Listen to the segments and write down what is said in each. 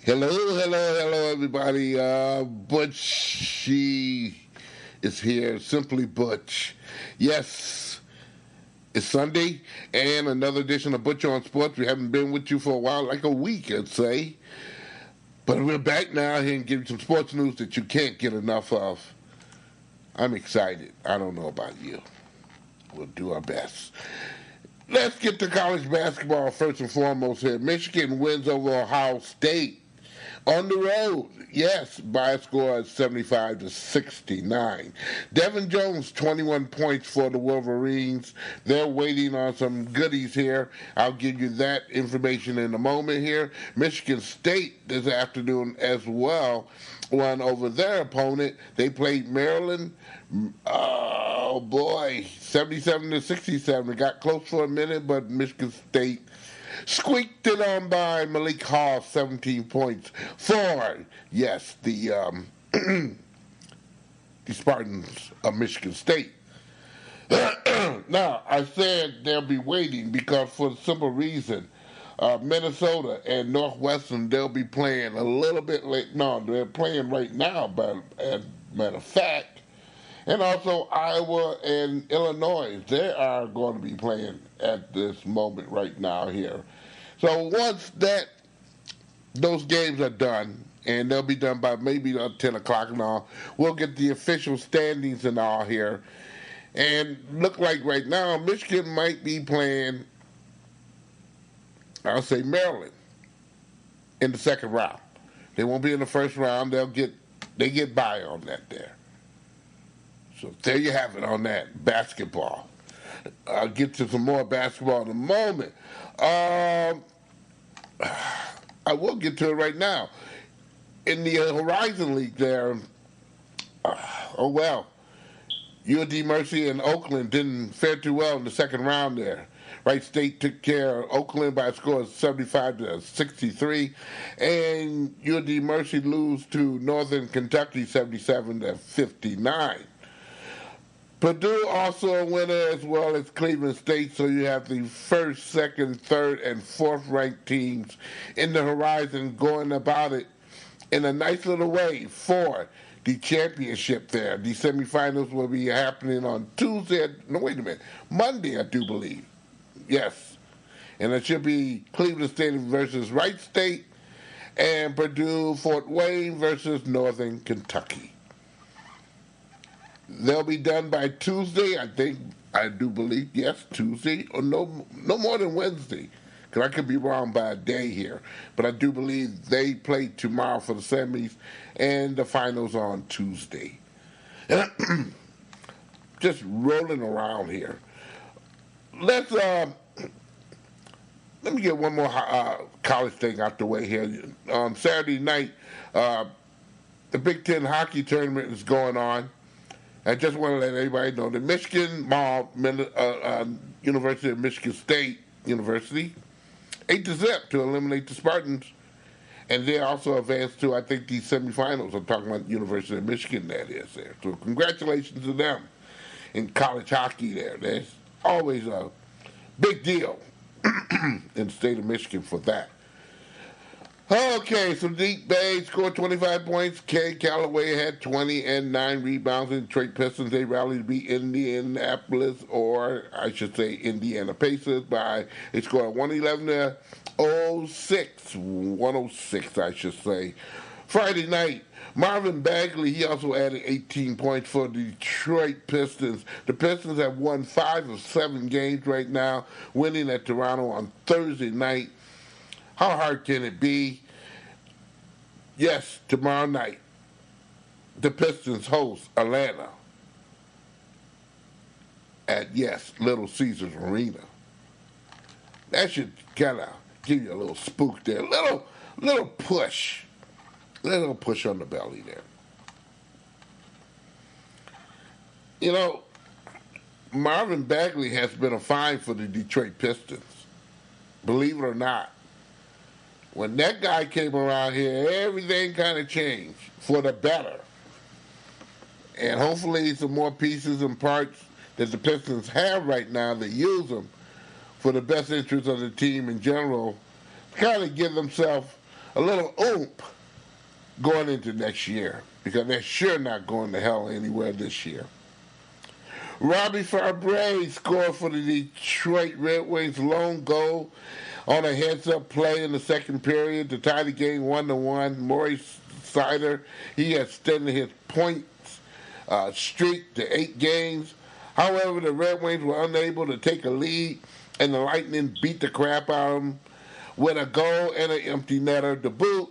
Hello, everybody. Butch is here, simply Butch. Yes, it's Sunday, and another edition of Butch On Sports. We haven't been with you for a while, like a week, I'd say. But we're back now here and give you some sports news that you can't get enough of. I'm excited. I don't know about you. We'll do our best. Let's get to college basketball first and foremost here. Michigan wins over Ohio State on the road, yes, by a score of 75-69. Devante Jones, 21 points for the Wolverines. They're waiting on some goodies here. I'll give you that information in a moment here. Michigan State this afternoon as well won over their opponent. They played Maryland. Oh boy, 77-67. It got close for a minute, but Michigan State squeaked it on by Malik Hall, 17 points for, yes, the Spartans of Michigan State. Now, I said they'll be waiting because for the simple reason, Minnesota and Northwestern, they'll be playing a little bit late. No, they're playing right now, but as a matter of fact. And also Iowa and Illinois, they are going to be playing at this moment right now here. So once those games are done, and they'll be done by maybe 10 o'clock and all, we'll get the official standings and all here. And look like right now, Michigan might be playing, I'll say Maryland, in the second round. They won't be in the first round. They get by on that there. So there you have it on that basketball. I'll get to some more basketball in a moment. I will get to it right now. In the Horizon League there, UD Mercy and Oakland didn't fare too well in the second round there. Wright State took care of Oakland by a score of 75-63, and UD Mercy lose to Northern Kentucky 77-59. Purdue also a winner as well as Cleveland State, so you have the first, second, third, and fourth ranked teams in the Horizon going about it in a nice little way for the championship there. The semifinals will be happening on Monday, I do believe. Yes. And it should be Cleveland State versus Wright State and Purdue Fort Wayne versus Northern Kentucky. They'll be done by Tuesday, I do believe, yes, Tuesday, or no more than Wednesday, because I could be wrong by a day here. But I do believe they play tomorrow for the semis and the finals on Tuesday. Just rolling around here. Let me get one more college thing out the way here. On Saturday night, the Big Ten hockey tournament is going on. I just want to let everybody know that Michigan University of Michigan State University 8-0 to eliminate the Spartans, and they also advanced to, I think, the semifinals. I'm talking about University of Michigan, that is there. So congratulations to them in college hockey there. That's always a big deal in the state of Michigan for that. Okay, so Deep Bay scored 25 points. Kay Callaway had 20 and 9 rebounds. And Detroit Pistons, they rallied to beat Indianapolis, or I should say Indiana Pacers, they scored 111-06. 106, I should say. Friday night, Marvin Bagley, he also added 18 points for the Detroit Pistons. The Pistons have won 5 of 7 games right now, winning at Toronto on Thursday night. How hard can it be? Yes, tomorrow night, the Pistons host Atlanta at, yes, Little Caesars Arena. That should kind of give you a little spook there. Little push. Little push on the belly there. You know, Marvin Bagley has been a find for the Detroit Pistons. Believe it or not. When that guy came around here, everything kind of changed for the better. And hopefully some more pieces and parts that the Pistons have right now, they use them for the best interest of the team in general, kind of give themselves a little oomph going into next year because they're sure not going to hell anywhere this year. Robbie Fabre scored for the Detroit Red Wings lone goal on a heads-up play in the second period to tie the game 1-1. Maurice Sider, he extended his points streak to 8 games. However, the Red Wings were unable to take a lead, and the Lightning beat the crap out of them with a goal and an empty netter to boot.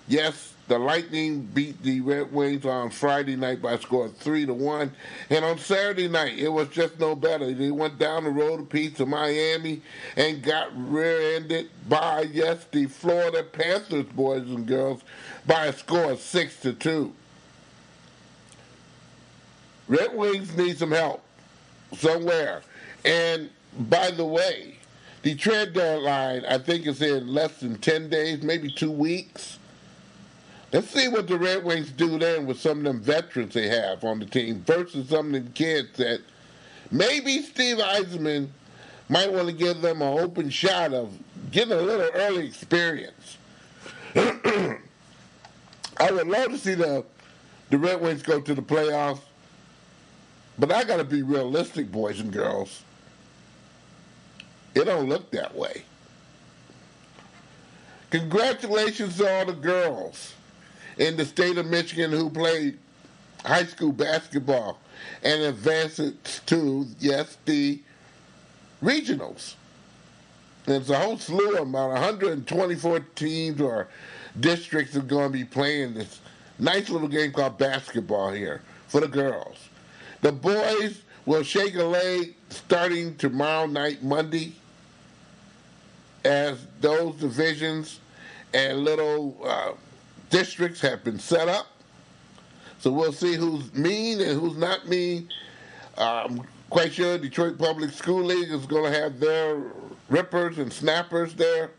Yes, the Lightning beat the Red Wings on Friday night by a score of 3-1. And on Saturday night, it was just no better. They went down the road a piece to Miami and got rear-ended by, yes, the Florida Panthers, boys and girls, by a score of 6-2. Red Wings need some help somewhere. And by the way, the trade deadline, I think, is in less than 10 days, maybe 2 weeks. Let's see what the Red Wings do then with some of them veterans they have on the team versus some of them kids that maybe Steve Yzerman might want to give them an open shot of getting a little early experience. I would love to see the Red Wings go to the playoffs, but I got to be realistic, boys and girls. It don't look that way. Congratulations to all the girls in the state of Michigan who played high school basketball and advanced to, yes, the regionals. And it's a whole slew of about 124 teams or districts are going to be playing this nice little game called basketball here for the girls. The boys will shake a leg starting tomorrow night, Monday, as those divisions and little districts have been set up. So we'll see who's mean and who's not mean. I'm quite sure Detroit Public School League is going to have their rippers and snappers there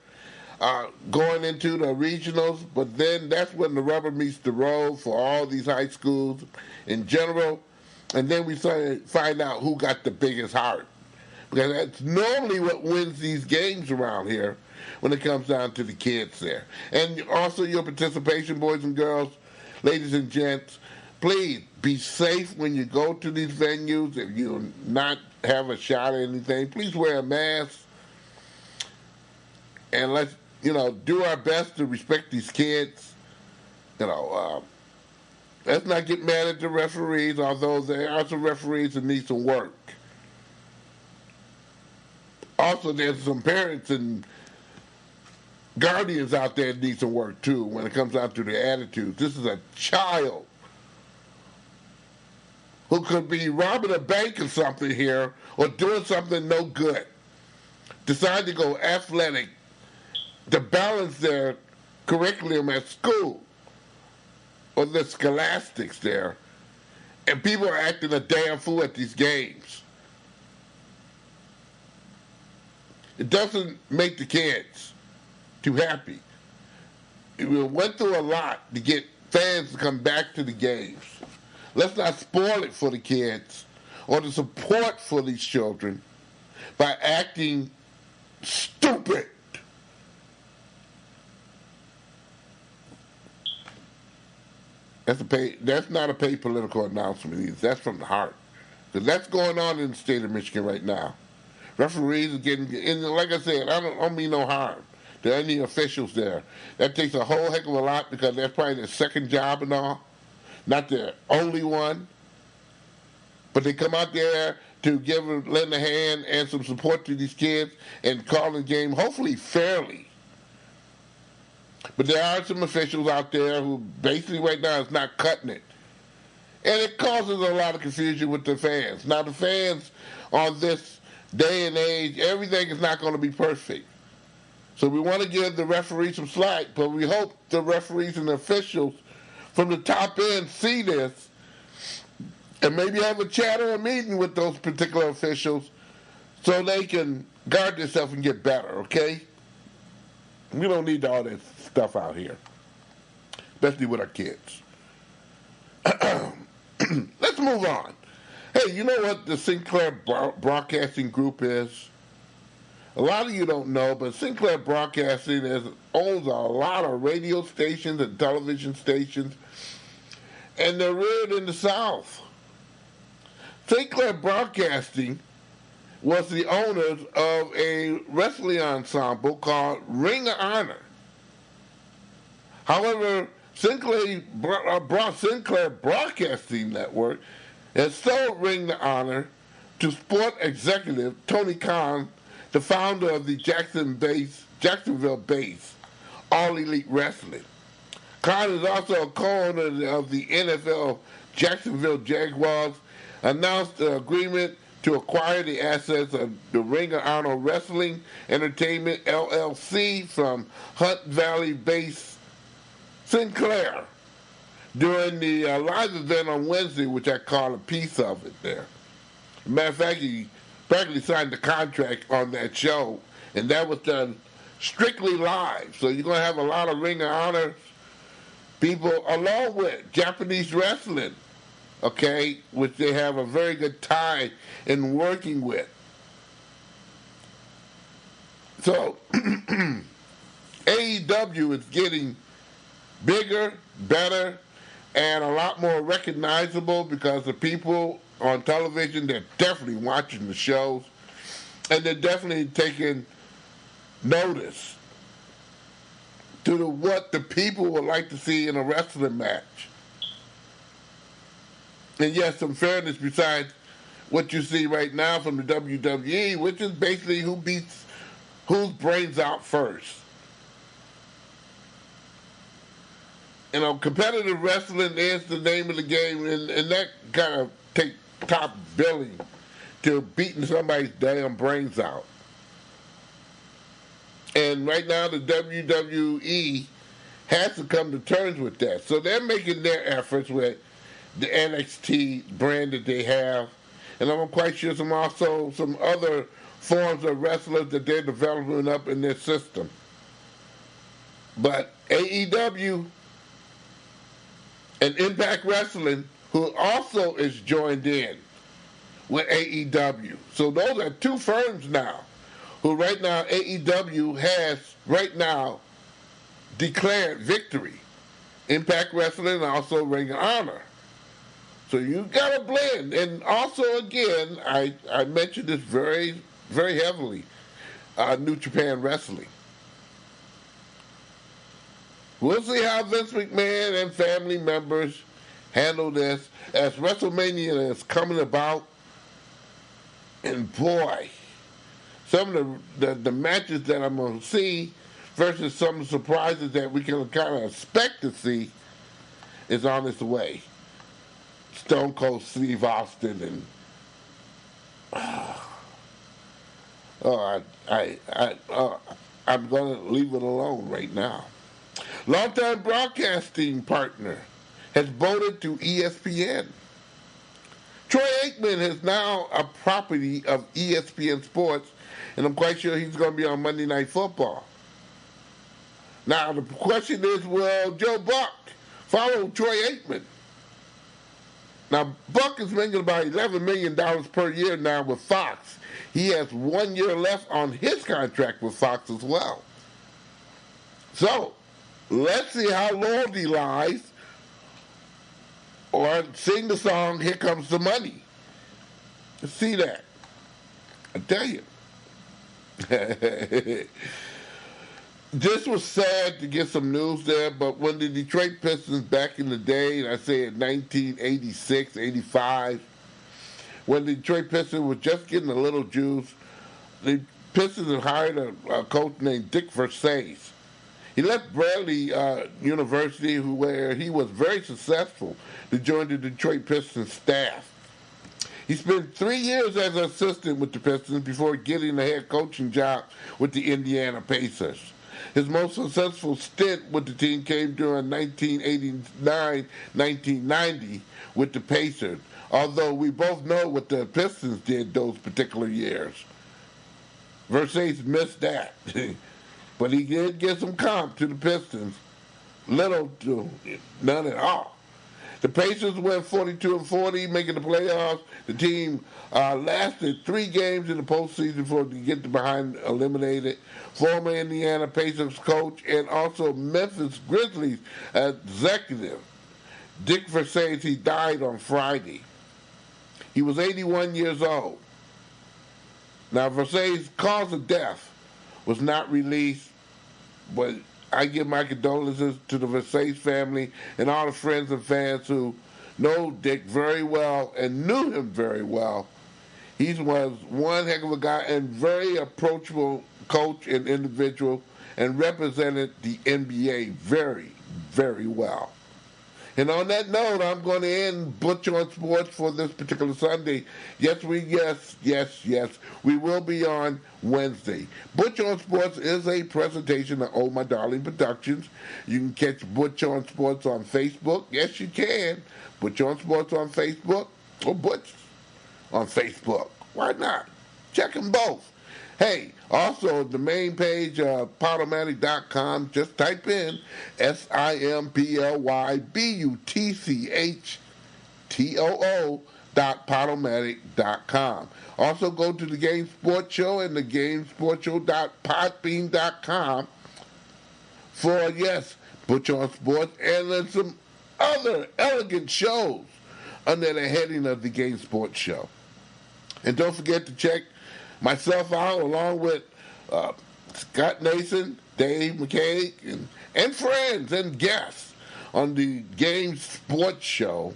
going into the regionals. But then that's when the rubber meets the road for all these high schools in general. And then we find out who got the biggest heart. Because that's normally what wins these games around here when it comes down to the kids there. And also your participation, boys and girls, ladies and gents, please be safe when you go to these venues. If you not have a shot or anything, please wear a mask. And let's, do our best to respect these kids. Let's not get mad at the referees, although there are some referees that need some work. Also, there's some parents and guardians out there that need some work, too, when it comes down to their attitudes. This is a child who could be robbing a bank or something here or doing something no good. Decide to go athletic to balance their curriculum at school or the scholastics there. And people are acting a damn fool at these games. It doesn't make the kids too happy. We went through a lot to get fans to come back to the games. Let's not spoil it for the kids or the support for these children by acting stupid. That's not a paid political announcement either. That's from the heart. Because that's going on in the state of Michigan right now. Referees are getting, and like I said, I don't mean no harm to any officials there. That takes a whole heck of a lot because that's probably their second job and all, not their only one. But they come out there to lend a hand and some support to these kids and call the game, hopefully fairly. But there are some officials out there who basically right now is not cutting it. And it causes a lot of confusion with the fans. Now the fans on this day and age, everything is not going to be perfect. So we want to give the referees some slack, but we hope the referees and the officials from the top end see this and maybe have a chat or a meeting with those particular officials so they can guard themselves and get better, okay? We don't need all this stuff out here, especially with our kids. Let's move on. Hey, you know what the Sinclair Broadcasting Group is? A lot of you don't know, but Sinclair Broadcasting owns a lot of radio stations and television stations, and they're reared in the South. Sinclair Broadcasting was the owners of a wrestling ensemble called Ring of Honor. However, Sinclair Broadcasting Network has sold Ring of Honor to sport executive Tony Khan, the founder of the Jacksonville-based All Elite Wrestling. Khan is also a co-owner of the NFL Jacksonville Jaguars, announced the agreement to acquire the assets of the Ring of Honor Wrestling Entertainment LLC from Hunt Valley-based Sinclair during the live event on Wednesday, which I call a piece of it there. Matter of fact, he practically signed the contract on that show, and that was done strictly live. So you're going to have a lot of Ring of Honor people along with Japanese wrestling, okay, which they have a very good tie in working with. So AEW is getting bigger, better, and a lot more recognizable because the people on television, they're definitely watching the shows, and they're definitely taking notice to what the people would like to see in a wrestling match. And yes, some fairness besides what you see right now from the WWE, which is basically who beats whose brains out first. You know, competitive wrestling is the name of the game, and that kind of takes top billing to beating somebody's damn brains out. And right now the WWE has to come to terms with that. So they're making their efforts with the NXT brand that they have. And I'm quite sure some other forms of wrestlers that they're developing up in their system. But AEW and Impact Wrestling, who also is joined in with AEW. So those are two firms now, who right now AEW has right now declared victory. Impact Wrestling and also Ring of Honor. So you got to blend. And also, again, I mentioned this very, very heavily, New Japan Wrestling. We'll see how Vince McMahon and family members handle this as WrestleMania is coming about. And boy, some of the matches that I'm going to see versus some of the surprises that we can kind of expect to see is on its way. Stone Cold Steve Austin and I'm going to leave it alone right now. Longtime broadcasting partner has voted to ESPN. Troy Aikman is now a property of ESPN Sports, and I'm quite sure he's going to be on Monday Night Football. Now, the question is, will Joe Buck follow Troy Aikman? Now, Buck is making about $11 million per year now with Fox. He has 1 year left on his contract with Fox as well. So, let's see how loyalty lies, or sing the song, Here Comes the Money. Let's see that. I tell you. This was sad to get some news there, but when the Detroit Pistons back in the day, and I say in 1986, 85, when the Detroit Pistons was just getting a little juice, the Pistons had hired a coach named Dick Versace. He left Bradley University, where he was very successful, to join the Detroit Pistons staff. He spent 3 years as an assistant with the Pistons before getting a head coaching job with the Indiana Pacers. His most successful stint with the team came during 1989-1990 with the Pacers, although we both know what the Pistons did those particular years. Versace missed that. But he did get some comp to the Pistons. Little to none at all. The Pacers went 42-40, making the playoffs. The team lasted 3 games in the postseason before they get behind eliminated. Former Indiana Pacers coach and also Memphis Grizzlies executive Dick Versailles, he died on Friday. He was 81 years old. Now, Versailles' cause of death was not released, but I give my condolences to the Versailles family and all the friends and fans who know Dick very well and knew him very well. He was one heck of a guy and very approachable coach and individual and represented the NBA very, very well. And on that note, I'm going to end Butch On Sports for this particular Sunday. Yes, we will be on Wednesday. Butch On Sports is a presentation of Oh My Darling Productions. You can catch Butch On Sports on Facebook. Yes, you can. Butch On Sports on Facebook or Butch on Facebook. Why not? Check them both. Hey, also the main page of Podomatic.com, just type in SIMPLYBUTCHTOO.Podomatic.com. Also go to the Game Sports Show and the GameSportsShow.podbean.com for, yes, Butch On Sports and then some other elegant shows under the heading of the Game Sports Show. And don't forget to check myself out along with Scott Nason, Dave McKay, and friends and guests on the Game Sports Show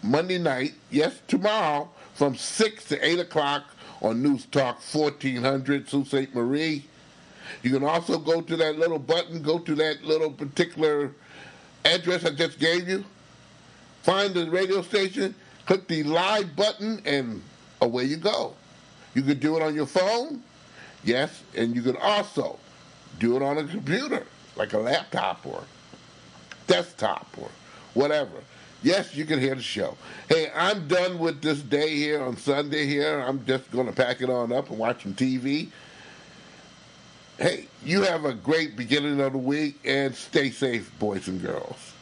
Monday night, yes, tomorrow, from 6 to 8 o'clock on News Talk 1400, Sault Ste. Marie. You can also go to that little button, go to that little particular address I just gave you, find the radio station, click the live button, and away you go. You could do it on your phone, yes, and you could also do it on a computer, like a laptop or desktop or whatever. Yes, you can hear the show. Hey, I'm done with this day here on Sunday here. I'm just going to pack it on up and watch some TV. Hey, you have a great beginning of the week, and stay safe, boys and girls.